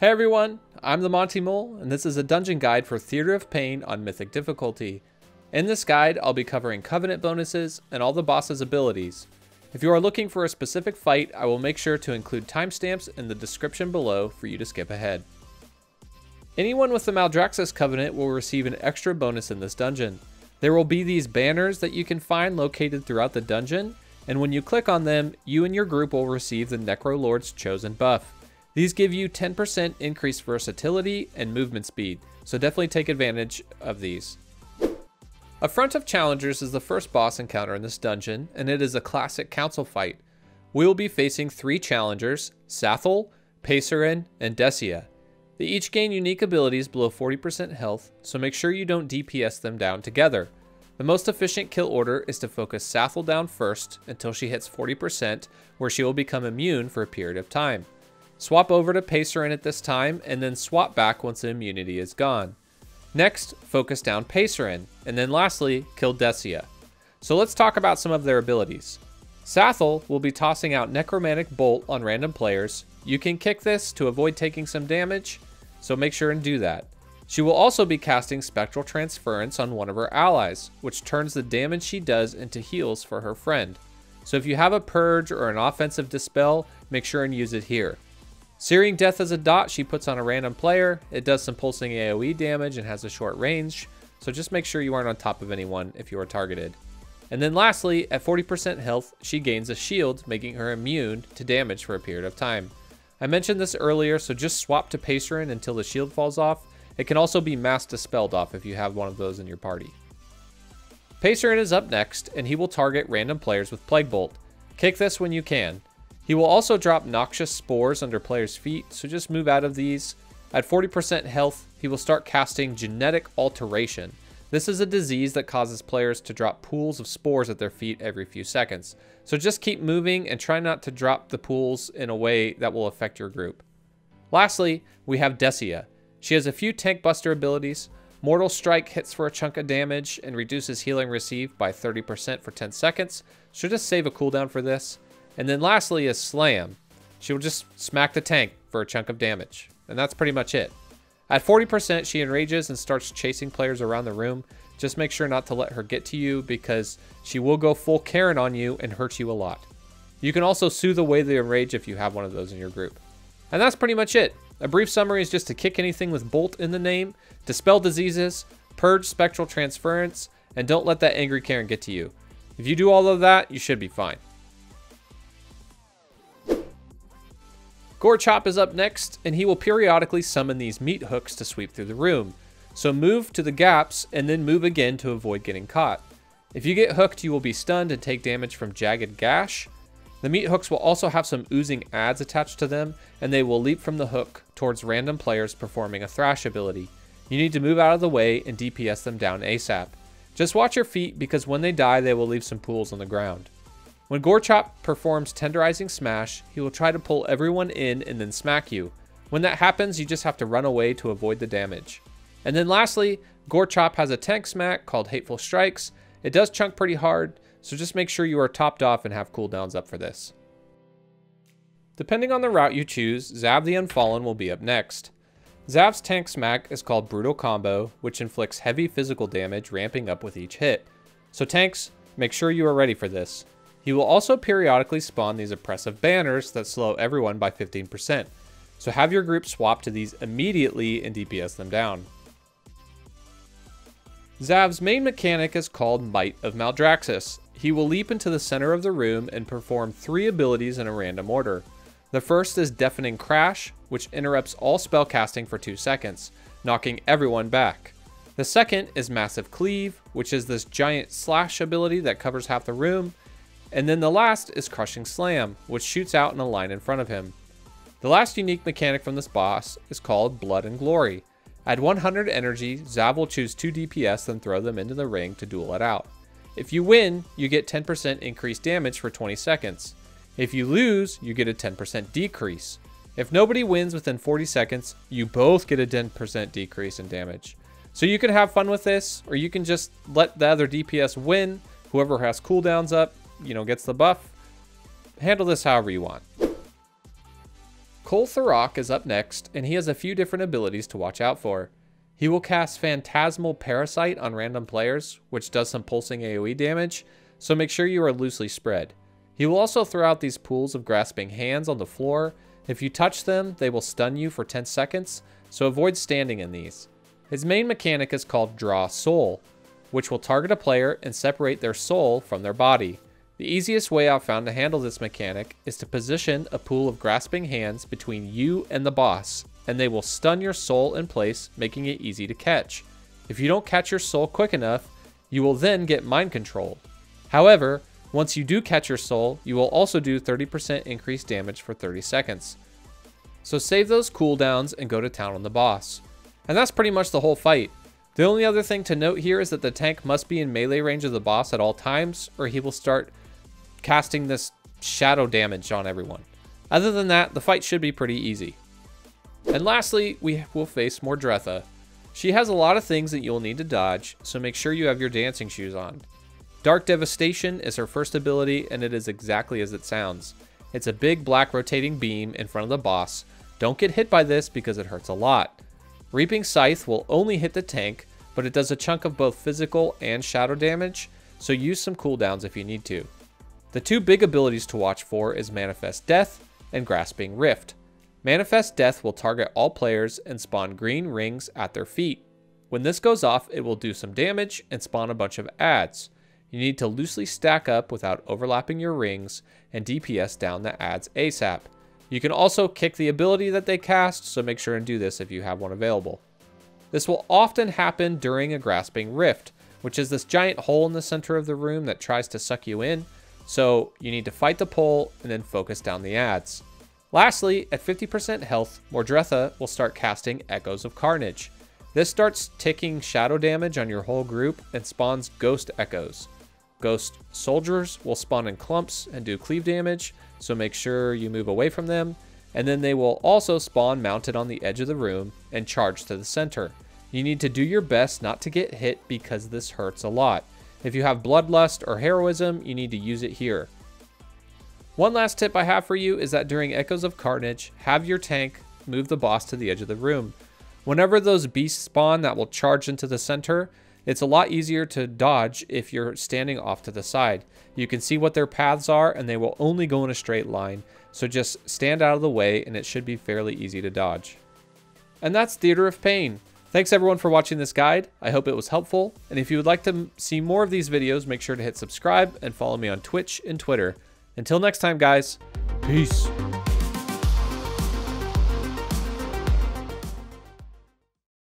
Hey everyone, I'm the Monty Mole, and this is a dungeon guide for Theater of Pain on Mythic difficulty. In this guide, I'll be covering Covenant bonuses and all the boss's abilities. If you are looking for a specific fight, I will make sure to include timestamps in the description below for you to skip ahead. Anyone with the Maldraxxus Covenant will receive an extra bonus in this dungeon. There will be these banners that you can find located throughout the dungeon, and when you click on them, you and your group will receive the Necrolord's Chosen buff. These give you 10% increased versatility and movement speed, so definitely take advantage of these. Affront of Challengers is the first boss encounter in this dungeon, and it is a classic council fight. We will be facing 3 challengers, Sathel, Pacerin, and Desia. They each gain unique abilities below 40% health, so make sure you don't DPS them down together. The most efficient kill order is to focus Sathel down first until she hits 40%, where she will become immune for a period of time. Swap over to Pacerin at this time, and then swap back once the immunity is gone. Next, focus down Pacerin, and then lastly, kill Desia. So let's talk about some of their abilities. Sathel will be tossing out Necromantic Bolt on random players. You can kick this to avoid taking some damage, so make sure and do that. She will also be casting Spectral Transference on one of her allies, which turns the damage she does into heals for her friend. So if you have a Purge or an offensive Dispel, make sure and use it here. Searing Death as a dot she puts on a random player. It does some pulsing AoE damage and has a short range, so just make sure you aren't on top of anyone if you are targeted. And then lastly, at 40% health, she gains a shield, making her immune to damage for a period of time. I mentioned this earlier, so just swap to Pacerin until the shield falls off. It can also be mass dispelled off if you have one of those in your party. Pacerin is up next, and he will target random players with Plague Bolt. Kick this when you can. He will also drop noxious spores under players' feet, so just move out of these. At 40% health, he will start casting Genetic Alteration. This is a disease that causes players to drop pools of spores at their feet every few seconds. So just keep moving and try not to drop the pools in a way that will affect your group. Lastly, we have Desia. She has a few tank buster abilities. Mortal Strike hits for a chunk of damage and reduces healing received by 30% for 10 seconds. So just save a cooldown for this. And then lastly is Slam. She will just smack the tank for a chunk of damage. And that's pretty much it. At 40%, she enrages and starts chasing players around the room. Just make sure not to let her get to you because she will go full Karen on you and hurt you a lot. You can also soothe away the enrage if you have one of those in your group. And that's pretty much it. A brief summary is just to kick anything with Bolt in the name, dispel diseases, purge Spectral Transference, and don't let that angry Karen get to you. If you do all of that, you should be fine. Gorechop is up next, and he will periodically summon these meat hooks to sweep through the room. So move to the gaps, and then move again to avoid getting caught. If you get hooked, you will be stunned and take damage from Jagged Gash. The meat hooks will also have some oozing adds attached to them, and they will leap from the hook towards random players performing a Thrash ability. You need to move out of the way and DPS them down ASAP. Just watch your feet, because when they die, they will leave some pools on the ground. When Gorechop performs Tenderizing Smash, he will try to pull everyone in and then smack you. When that happens, you just have to run away to avoid the damage. And then lastly, Gorechop has a tank smack called Hateful Strikes. It does chunk pretty hard, so just make sure you are topped off and have cooldowns up for this. Depending on the route you choose, Xav the Unfallen will be up next. Xav's tank smack is called Brutal Combo, which inflicts heavy physical damage ramping up with each hit. So tanks, make sure you are ready for this. He will also periodically spawn these oppressive banners that slow everyone by 15%. So have your group swap to these immediately and DPS them down. Xav's main mechanic is called Might of Maldraxxus. He will leap into the center of the room and perform 3 abilities in a random order. The first is Deafening Crash, which interrupts all spellcasting for 2 seconds, knocking everyone back. The second is Massive Cleave, which is this giant slash ability that covers half the room. And then the last is Crushing Slam, which shoots out in a line in front of him. The last unique mechanic from this boss is called Blood and Glory. At 100 energy, Xav will choose 2 DPS then throw them into the ring to duel it out. If you win, you get 10% increased damage for 20 seconds. If you lose, you get a 10% decrease. If nobody wins within 40 seconds, you both get a 10% decrease in damage. So you can have fun with this, or you can just let the other DPS win. Whoever has cooldowns up, gets the buff. Handle this however you want. Kul'Tharok is up next, and he has a few different abilities to watch out for. He will cast Phantasmal Parasite on random players, which does some pulsing AoE damage, so make sure you are loosely spread. He will also throw out these pools of grasping hands on the floor. If you touch them, they will stun you for 10 seconds, so avoid standing in these. His main mechanic is called Draw Soul, which will target a player and separate their soul from their body. The easiest way I've found to handle this mechanic is to position a pool of grasping hands between you and the boss, and they will stun your soul in place, making it easy to catch. If you don't catch your soul quick enough, you will then get mind controlled. However, once you do catch your soul, you will also do 30% increased damage for 30 seconds. So save those cooldowns and go to town on the boss. And that's pretty much the whole fight. The only other thing to note here is that the tank must be in melee range of the boss at all times, or he will start casting this shadow damage on everyone. Other than that, the fight should be pretty easy. And lastly, we will face Mordretha. She has a lot of things that you'll need to dodge, so make sure you have your dancing shoes on. Dark Devastation is her first ability, and it is exactly as it sounds. It's a big black rotating beam in front of the boss. Don't get hit by this because it hurts a lot. Reaping Scythe will only hit the tank, but it does a chunk of both physical and shadow damage, so use some cooldowns if you need to. The two big abilities to watch for is Manifest Death and Grasping Rift. Manifest Death will target all players and spawn green rings at their feet. When this goes off, it will do some damage and spawn a bunch of adds. You need to loosely stack up without overlapping your rings and DPS down the adds ASAP. You can also kick the ability that they cast, so make sure and do this if you have one available. This will often happen during a Grasping Rift, which is this giant hole in the center of the room that tries to suck you in, so you need to fight the pull and then focus down the adds. Lastly, at 50% health, Mordretha will start casting Echoes of Carnage. This starts ticking shadow damage on your whole group and spawns Ghost Echoes. Ghost soldiers will spawn in clumps and do cleave damage, so make sure you move away from them, and then they will also spawn mounted on the edge of the room and charge to the center. You need to do your best not to get hit because this hurts a lot. If you have Bloodlust or Heroism, you need to use it here. One last tip I have for you is that during Echoes of Carnage, have your tank move the boss to the edge of the room. Whenever those beasts spawn that will charge into the center, it's a lot easier to dodge if you're standing off to the side. You can see what their paths are and they will only go in a straight line, so just stand out of the way and it should be fairly easy to dodge. And that's Theater of Pain. Thanks everyone for watching this guide. I hope it was helpful, and if you would like to see more of these videos, make sure to hit subscribe and follow me on Twitch and Twitter. Until next time guys, peace.